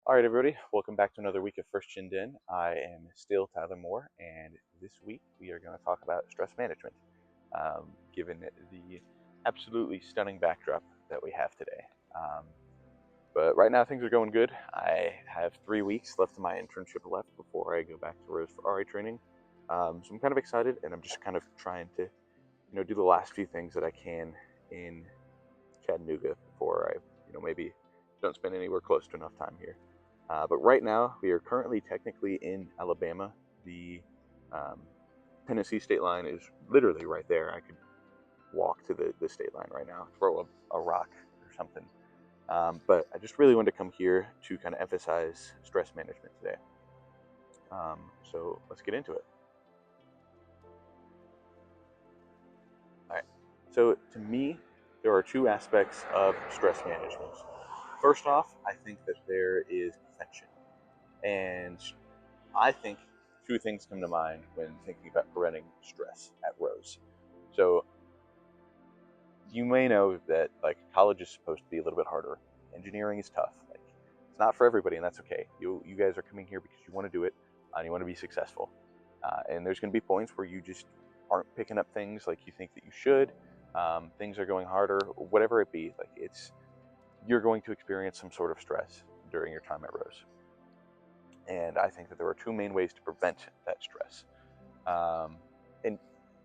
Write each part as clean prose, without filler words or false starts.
All right, everybody, welcome back to another week of First Gen Den. I am still Tyler Moore, and this week we are going to talk about stress management, given the absolutely stunning backdrop that we have today. But right now things are going good. I have 3 weeks left of my internship left before I go back to Rose for RA training. So I'm kind of excited, and I'm just kind of trying to, do the last few things that I can in Chattanooga before I, maybe don't spend anywhere close to enough time here. But right now, we are currently technically in Alabama. The Tennessee state line is literally right there. I could walk to the state line right now, throw a rock or something. But I just really wanted to come here to kind of emphasize stress management today. So let's get into it. All right. So to me, there are two aspects of stress management. First off, I think that there is prevention. And I think two things come to mind when thinking about preventing stress at Rose. So you may know that college is supposed to be a little bit harder. Engineering is tough. It's not for everybody, and that's okay. You guys are coming here because you want to do it and you want to be successful. And there's going to be points where you just aren't picking up things like you think that you should. Things are going harder, whatever it be. You're going to experience some sort of stress during your time at Rose. And I think that there are two main ways to prevent that stress. And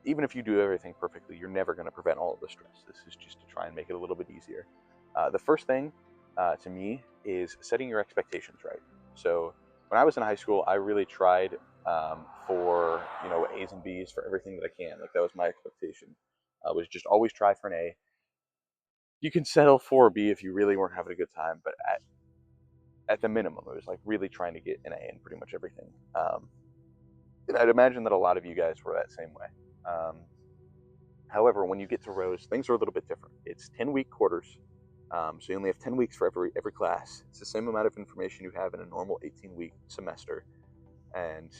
even if you do everything perfectly, you're never going to prevent all of the stress. This is just to try and make it a little bit easier. The first thing to me is setting your expectations right. So when I was in high school, I really tried for A's and B's for everything that I can. That was my expectation. Was just always try for an A. You can settle for a B if you really weren't having a good time, but at the minimum, it was really trying to get an A in pretty much everything. And I'd imagine that a lot of you guys were that same way. However, when you get to Rose, things are a little bit different. It's 10-week quarters, so you only have 10 weeks for every class. It's the same amount of information you have in a normal 18-week semester, and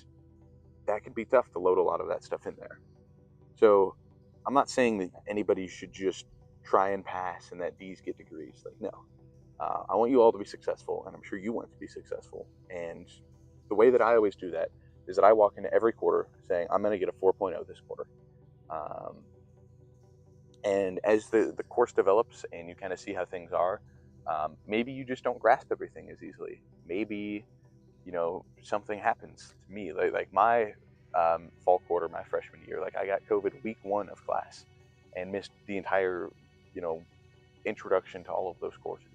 that can be tough to load a lot of that stuff in there. So I'm not saying that anybody should just try and pass and that D's get degrees. No. I want you all to be successful, and I'm sure you want to be successful. And the way that I always do that is that I walk into every quarter saying, I'm going to get a 4.0 this quarter. And as the course develops and you kind of see how things are, maybe you just don't grasp everything as easily. Maybe, something happens to me. Like my fall quarter, my freshman year, I got COVID week 1 of class and missed the entire, introduction to all of those courses.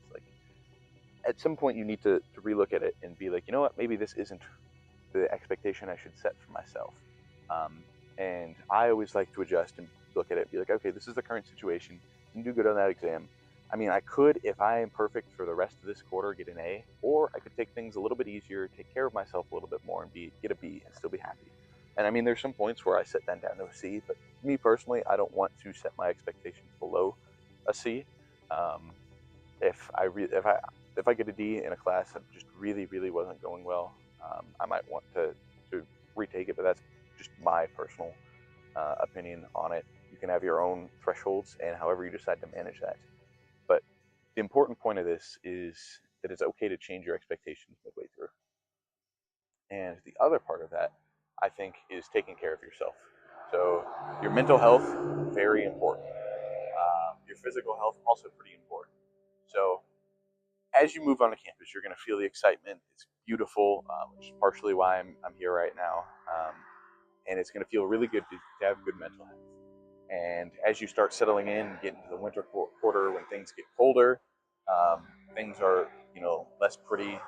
At some point you need to relook at it and be like, you know what, maybe this isn't the expectation I should set for myself. And I always like to adjust and look at it and be like, okay, this is the current situation. You can do good on that exam. I mean, I could, if I am perfect for the rest of this quarter, get an A, or I could take things a little bit easier, take care of myself a little bit more, and get a B and still be happy. And I mean, there's some points where I set that down to a C, but me personally, I don't want to set my expectations below a C. If I get a D in a class that just really, really wasn't going well, I might want to retake it, but that's just my personal opinion on it. You can have your own thresholds and however you decide to manage that. But the important point of this is that it's okay to change your expectations midway through. And the other part of that, I think, is taking care of yourself. So your mental health, very important. Your physical health, also pretty important. So as you move on to campus, you're going to feel the excitement. It's beautiful, which is partially why I'm here right now. And it's going to feel really good to have good mental health. And as you start settling in, get into the winter quarter when things get colder, things are less pretty,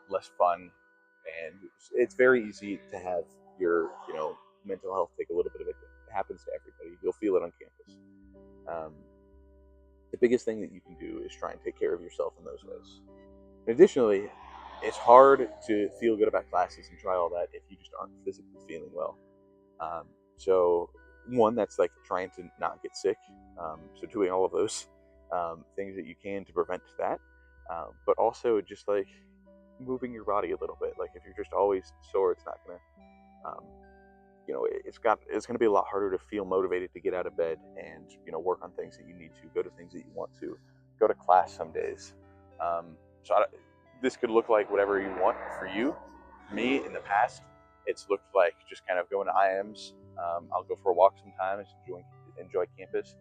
less fun, and it's very easy to have your mental health take a little bit of it. It happens to everybody. You'll feel it on campus. The biggest thing that you can do is try and take care of yourself in those ways. Additionally, it's hard to feel good about classes and try all that if you just aren't physically feeling well. So one, that's trying to not get sick. So doing all of those things that you can to prevent that. But also just moving your body a little bit. If you're just always sore, it's not gonna it's going to be a lot harder to feel motivated to get out of bed and work on things that you need to, go to things that you want to, go to class some days. So this could look like whatever you want for you. For me, in the past, it's looked like just kind of going to IMs. I'll go for a walk sometimes, enjoy campus.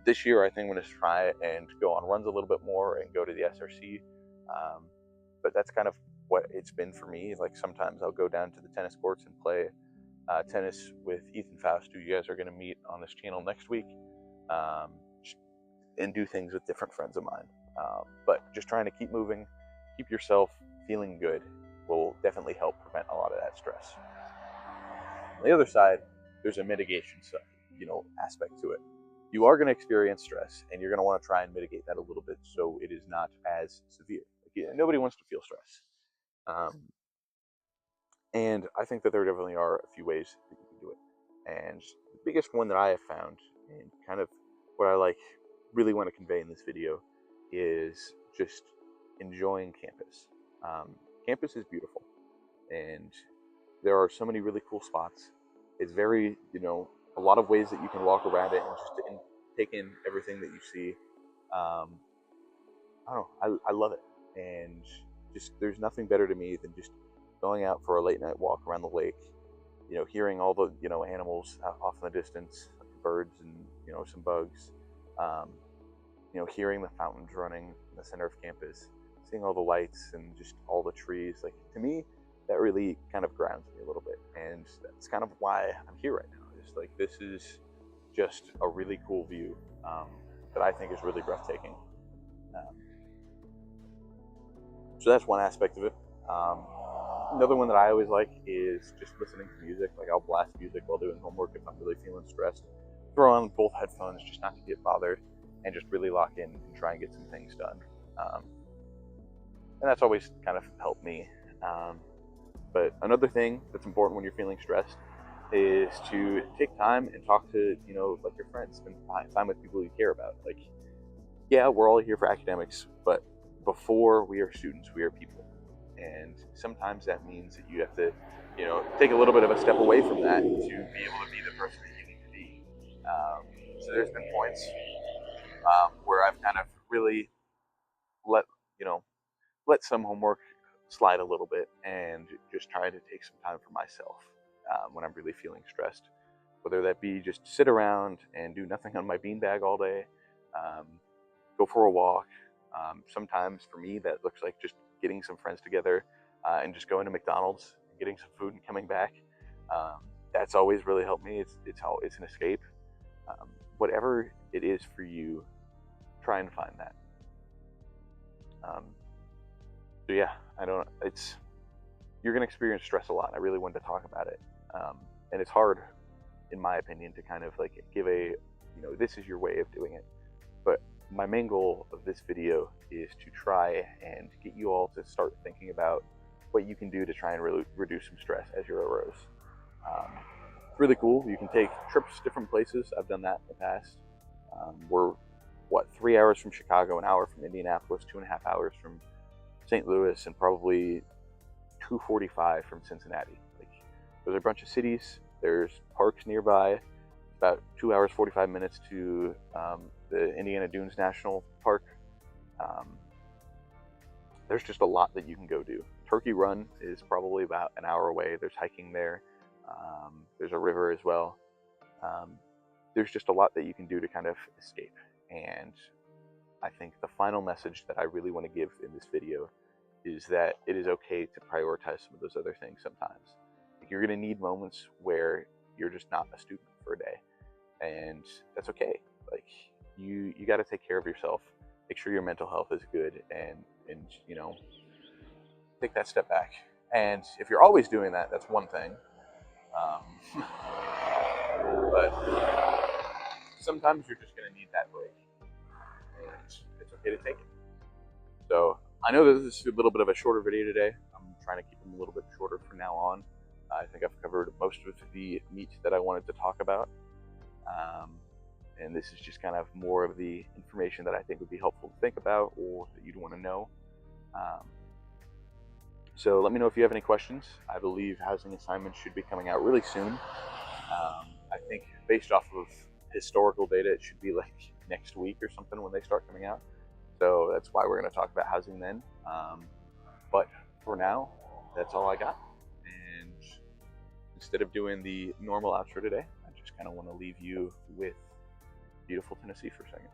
This year, I think I'm going to try and go on runs a little bit more and go to the SRC. But that's kind of what it's been for me. Like sometimes I'll go down to the tennis courts and play tennis with Ethan Faust, who you guys are going to meet on this channel next week, and do things with different friends of mine. But just trying to keep moving, keep yourself feeling good will definitely help prevent a lot of that stress. On the other side, there's a mitigation aspect to it. You are going to experience stress, and you're going to want to try and mitigate that a little bit so it is not as severe. Nobody wants to feel stress. And I think that there definitely are a few ways that you can do it. And the biggest one that I have found, and kind of what I really want to convey in this video, is just enjoying campus. Campus is beautiful, and there are so many really cool spots. It's very, a lot of ways that you can walk around it and just take in everything that you see. I don't know, I love it. And just there's nothing better to me than just going out for a late night walk around the lake, hearing all the animals off in the distance, like birds and some bugs, hearing the fountains running in the center of campus, seeing all the lights and just all the trees. Like, to me, that really kind of grounds me a little bit, and that's kind of why I'm here right now. Just like, this is just a really cool view that I think is really breathtaking. So that's one aspect of it. Another one that I always like is just listening to music. Like, I'll blast music while doing homework if I'm really feeling stressed. Throw on both headphones just not to get bothered, and just really lock in and try and get some things done. And that's always kind of helped me. But another thing that's important when you're feeling stressed is to take time and talk to, like, your friends, spend time with people you care about. Like, yeah, we're all here for academics, but before we are students, we are people. And sometimes that means that you have to, take a little bit of a step away from that to be able to be the person that you need to be. So there's been points where I've kind of really let some homework slide a little bit and just try to take some time for myself when I'm really feeling stressed. Whether that be just sit around and do nothing on my beanbag all day, go for a walk. Sometimes for me that looks like just getting some friends together and just going to McDonald's, getting some food and coming back. That's always really helped me. It's an escape. Whatever it is for you, try and find that. So yeah, you're going to experience stress a lot. I really wanted to talk about it. And it's hard, in my opinion, to kind of give this is your way of doing it. But my main goal of this video is to try and get you all to start thinking about what you can do to try and reduce some stress as you arose. It's really cool. You can take trips to different places. I've done that in the past. We're 3 hours from Chicago, an hour from Indianapolis, 2.5 hours from St. Louis, and probably 2:45 from Cincinnati. There's a bunch of cities. There's parks nearby. About 2 hours 45 minutes to the Indiana Dunes National Park. There's just a lot that you can go do. Turkey Run is probably about an hour away. There's hiking there. There's a river as well. There's just a lot that you can do to kind of escape. And I think the final message that I really want to give in this video is that it is okay to prioritize some of those other things sometimes. You're going to need moments where you're just not a student for a day, and that's okay. You got to take care of yourself, make sure your mental health is good, and take that step back. And if you're always doing that, that's one thing. But sometimes you're just going to need that break, and it's okay to take it. So I know that this is a little bit of a shorter video today. I'm trying to keep them a little bit shorter from now on. I think I've covered most of the meat that I wanted to talk about. And this is just kind of more of the information that I think would be helpful to think about or that you'd want to know. So let me know if you have any questions. I believe housing assignments should be coming out really soon. I think based off of historical data, it should be next week or something when they start coming out. So that's why we're going to talk about housing then. But for now, that's all I got. And instead of doing the normal outro today, I just kind of want to leave you with beautiful Tennessee for a second.